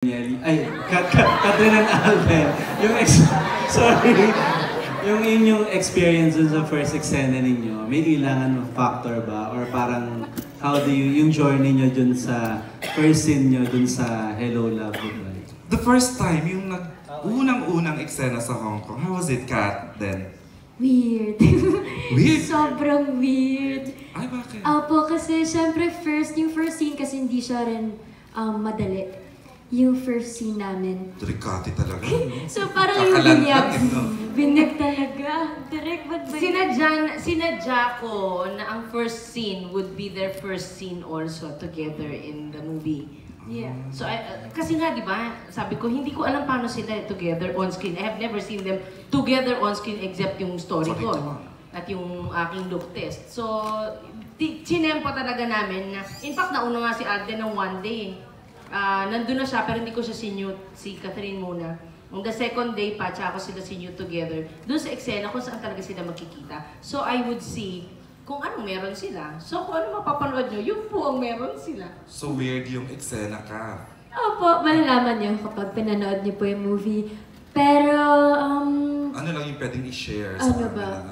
Ay, Catherine and Alden. Sorry. Yung inyong experience sa first eksena ninyo, may ilangan factor ba? Or parang, how do you, yung journey nyo dun sa first scene nyo dun sa Hello Love Goodbye? The first time, yung unang-unang eksena sa Hong Kong, how was it, Kat, then? Weird. Weird? Sobrang weird. Ay, bakit? Opo, kasi syempre yung first scene kasi hindi siya rin madali. Yung first scene namin. Delikati talaga. So parang yung binyag talaga. Direct, ba't ba Sinadya ko na ang first scene would be their first scene also together in the movie. Yeah. So, kasi nga, di ba, sabi ko, hindi ko alam paano sila together on screen. I have never seen them together on screen except yung story ko at yung aking look test. So, chinempo talaga namin na, in fact, nauna nga si Alden ng one day. Nandun na siya, pero hindi ko siya sinute, si Catherine muna. On the second day pa, tsaka ko sila sinute together. Doon sa eksena kung saan talaga sila magkikita. So, I would see kung anong meron sila. So, kung ano mapapanood nyo, yun po ang meron sila. So weird yung eksena ka. Opo, malalaman nyo kapag pinanood nyo po yung movie. Pero, ano lang yung pwedeng i-share sa ba?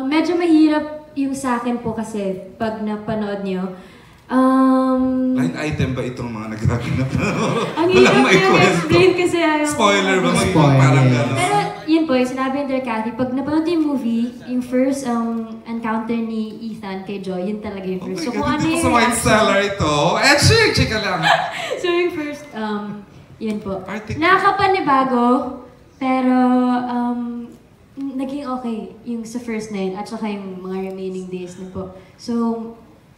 Medyo mahirap yung sa akin po kasi pag napanood nyo. Line item ba itong mga naghahanap? Ang hirap yung explain kasi ayaw. Spoiler ba? Parang gano'n. Pero yun po, yung sinabi ni Kathy, pag napanood yung movie, yung first encounter ni Ethan kay Joy, yun talaga yung first. So kung ano yung sa Wine Cellar ito, chika lang. So yung first, yun po. Nakakapanibago, pero naging okay yung sa first na yun, at saka yung mga remaining days na po. So,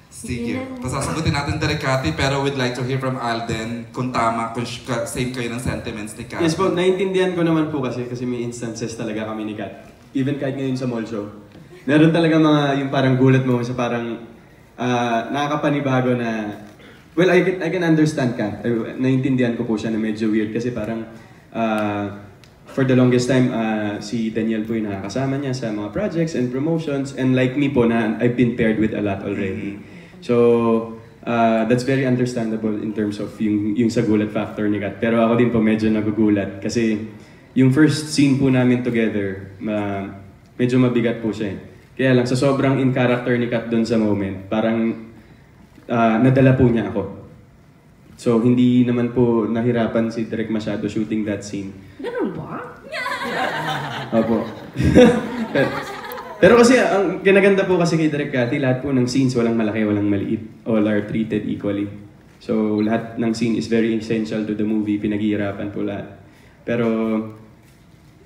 sige. Pasasagutin natin direct Cathy, pero we'd like to hear from Alden kung tama, kung same kayo ng sentiments ni Kat. Yes po, naiintindihan ko naman po kasi may instances talaga kami ni Kat. Even kahit ngayon sa mall show. Meron talaga mga yung parang gulat mo sa parang nakakapanibago na, well, I can understand Kat. Naiintindihan ko po siya na medyo weird kasi parang for the longest time, si Daniel po yung nakakasama niya sa mga projects and promotions, and like me po na I've been paired with a lot already. So, that's very understandable in terms of yung sa gulat factor ni Kat. Pero ako din po medyo nagugulat kasi yung first scene po namin together, medyo mabigat po siya. Kaya lang, sa sobrang in character ni Kat doon sa moment, parang nadala po niya ako. So, hindi naman po nahirapan si Direk masyado shooting that scene. Ganun ba? Opo. Pero kasi, ang kinaganda po kasi kay Direk Cathy, lahat po ng scenes, walang malaki, walang maliit. All are treated equally. So, lahat ng scene is very essential to the movie. Pinaghihirapan po lahat. Pero,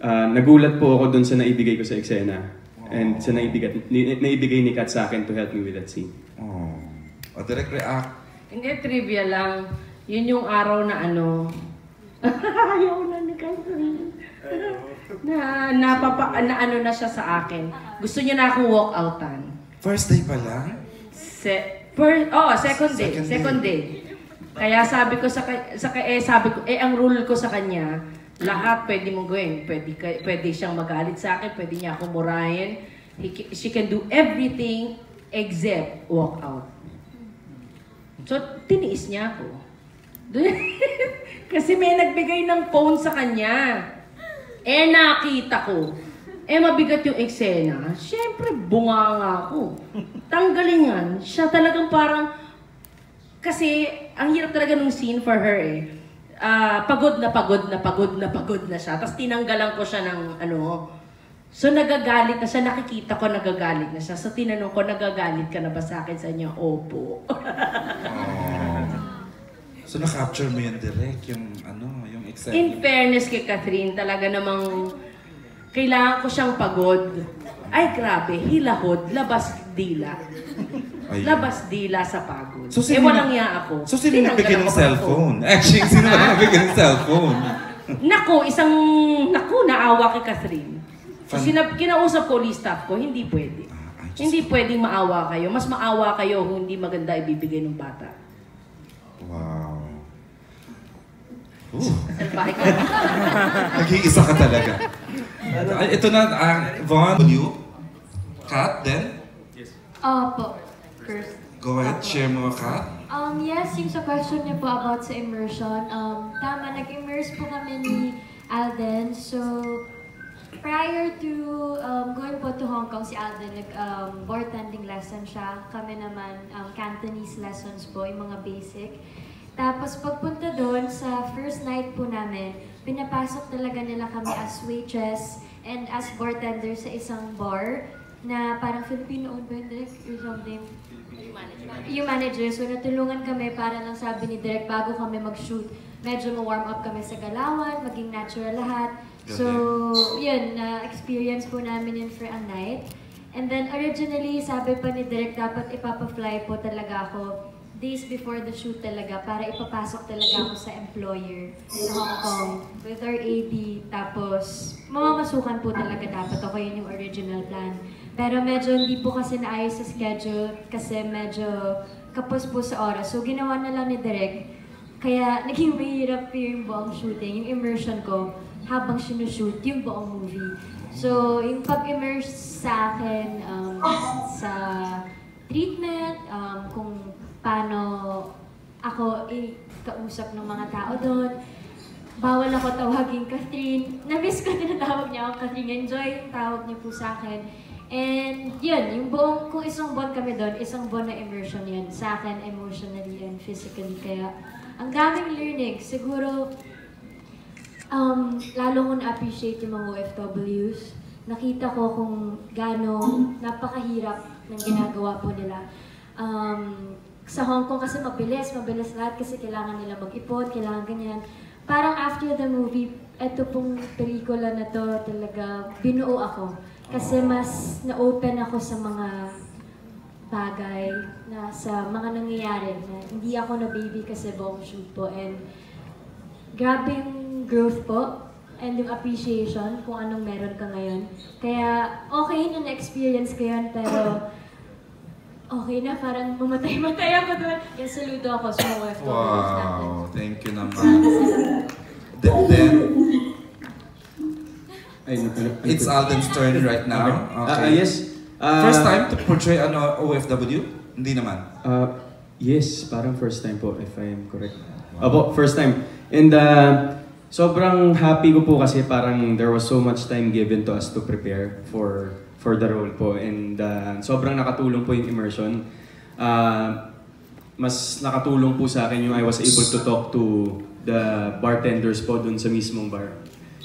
nagulat po ako dun sa naibigay ko sa eksena. And sa naibigay ni Kat sa akin to help me with that scene. O, direct react. Hindi, trivia lang. Yun yung araw na ayaw na ni Catherine. na ano na siya sa akin. Gusto niya na akong walk-outan. First day pa lang? Second day. Kaya sabi ko ang rule ko sa kanya, lahat pwede mong gawin. Pwede siyang magalit sa akin, pwede niya akong murahin. She can do everything except walk out. So, tiniis niya ako. Kasi may nagbigay ng phone sa kanya. Nakita ko. Mabigat yung eksena. Siyempre, bunganga ako. Tanggalingan. Siya talagang parang... Kasi, ang hirap talaga nung scene for her pagod na siya. Tapos tinanggalan ko siya ng So, nagagalit na siya. Nakikita ko nagagalit na siya. So, tinanong ko, nagagalit ka na ba sa akin? Sa niya, opo. So, na-capture mo yan direct, yung eksena. In fairness kay Catherine, talaga namang kailangan ko siyang pagod. Ay, grabe, hilahod, labas dila. Labas dila sa pagod. So, walang iya ako. So, sino nagbigay ng cellphone? Actually, sino nagbigay ng cellphone? Naku, naawa kay Catherine. So, kinausap ko ulit staff ko, hindi pwede. Hindi pwedeng maawa kayo. Mas maawa kayo kung hindi maganda ibibigay ng bata. Wow. Salbahe ka. Nag-iisa ka talaga. Ito na, Von, you? Kat, then? Opo. First. Go ahead, share mo, Kat. Yes, yung sa question niyo po about sa immersion, tama, nag-immerse po kami ni Alden. So, prior to going po to Hong Kong, si Alden, bartending lesson siya. Kami naman, Cantonese lessons po, yung mga basic. Tapos pagpunta doon, sa first night po namin, pinapasok talaga nila kami as waitress and as bartender sa isang bar na parang Filipino-owned ba yun, Direk? Or something? Yung manager. So natulungan kami para lang sabi ni Direk bago kami mag-shoot. Medyo ma-warm up kami sa galawan, maging natural lahat. So, yun, na-experience po namin yun for a night. And then originally, sabi pa ni Direk, dapat ipapa-fly po talaga ako days before the shoot talaga para ipapasok talaga ako sa employer sa Hong Kong with our AD. Tapos, mamamasukan po talaga dapat ako, yun yung original plan. Pero medyo hindi po kasi naayos sa schedule kasi medyo kapos po sa oras. So, ginawa na lang ni Direk. Kaya naging mahirap yung buong shooting, yung immersion ko habang sinushoot yung buong movie. So, yung pag-immerse sa akin sa treatment, kung paano ako kausap ng mga tao doon, bawal ako tawagin Catherine. Na-miss ko tinatawag niya ako Catherine. Enjoy yung tawag niya po sa akin. And yun, yung buong, kung isang buwan kami doon, isang buwan na immersion yun sa akin, emotionally and physically. Kaya, ang daming learning. Siguro, lalo ko na-appreciate yung mga OFWs. Nakita ko kung gaano napakahirap ng ginagawa po nila. Sa Hong Kong kasi mabilis lahat kasi kailangan nila mag-ipon, kailangan ganyan. Parang after the movie, eto pong pelikula na to talaga binuo ako. Kasi mas na-open ako sa mga bagay, na sa mga nangyayari. Na hindi ako na-baby kasi buong shoot po. And grabe yung growth po and yung appreciation kung anong meron ka ngayon. Kaya okay na na-experience ko yun, pero okay na, parang mamatay-matay ako doon. Kaya saludo ako sa mga OFWs natin. Wow, thank you naman. Then, it's Alden's turn right now. Okay. Yes. First time to portray an OFW? Hindi naman. Yes, parang first time po, if I'm correct. Opo, first time. And sobrang happy ko po kasi parang there was so much time given to us to prepare for the role po. And sobrang nakatulong po yung immersion. Mas nakatulong po sa akin yung I was able to talk to the bartenders po dun sa mismong bar.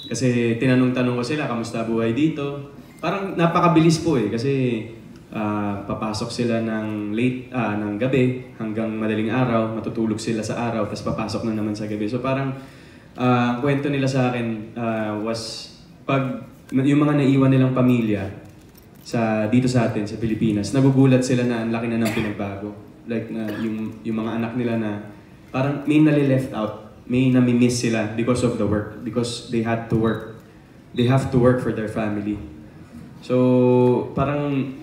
Kasi tinanong-tanong ko sila, kamusta buhay dito? Parang napakabilis po eh, kasi papasok sila ng ng gabi hanggang madaling araw, matutulog sila sa araw, tapos papasok na naman sa gabi. So parang kwento nila sa akin was pag yung mga naiwan nilang pamilya dito sa atin, sa Pilipinas, nagugulat sila na ang laki na ng pinagbago. Like yung mga anak nila na parang may nali-left out, may nami-miss sila because of the work, because they had to work. They have to work for their family. So, parang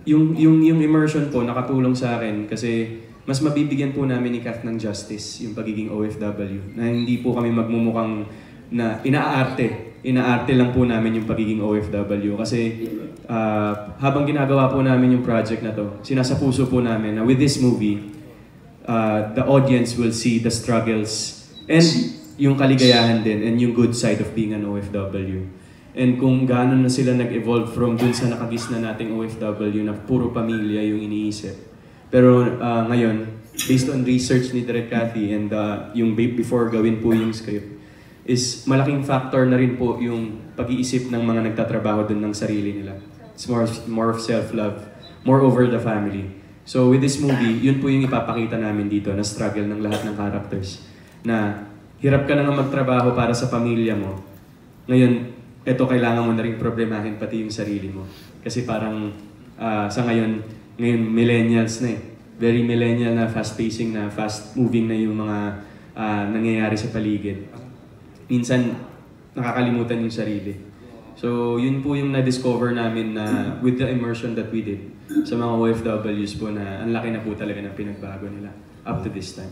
yung immersion po nakatulong sa akin kasi mas mabibigyan po namin ni Kath ng justice yung pagiging OFW. Na hindi po kami magmumukhang na inaarte lang po namin yung pagiging OFW. Kasi habang ginagawa po namin yung project na to, sinasapuso po namin na with this movie, the audience will see the struggles and yung kaligayahan din and yung good side of being an OFW. And kung gaano na sila nag-evolve from dun sa nakagisna nating OFW na puro pamilya yung iniisip. Pero ngayon, based on research ni Direk Cathy and yung before gawin po yung script, is malaking factor na rin po yung pag-iisip ng mga nagtatrabaho dun ng sarili nila. It's more of self-love, more over the family. So with this movie, yun po yung ipapakita namin dito na struggle ng lahat ng characters. Na hirap ka na nga magtrabaho para sa pamilya mo. Ngayon, eto kailangan mo na rin problemahin pati yung sarili mo. Kasi parang sa ngayon millennials na eh. Very millennial na, fast-pacing na, fast-moving na yung mga nangyayari sa paligid. Minsan, nakakalimutan yung sarili. So, yun po yung na-discover namin na with the immersion that we did sa mga OFWs po na ang laki na po talaga ng pinagbago nila up to this time.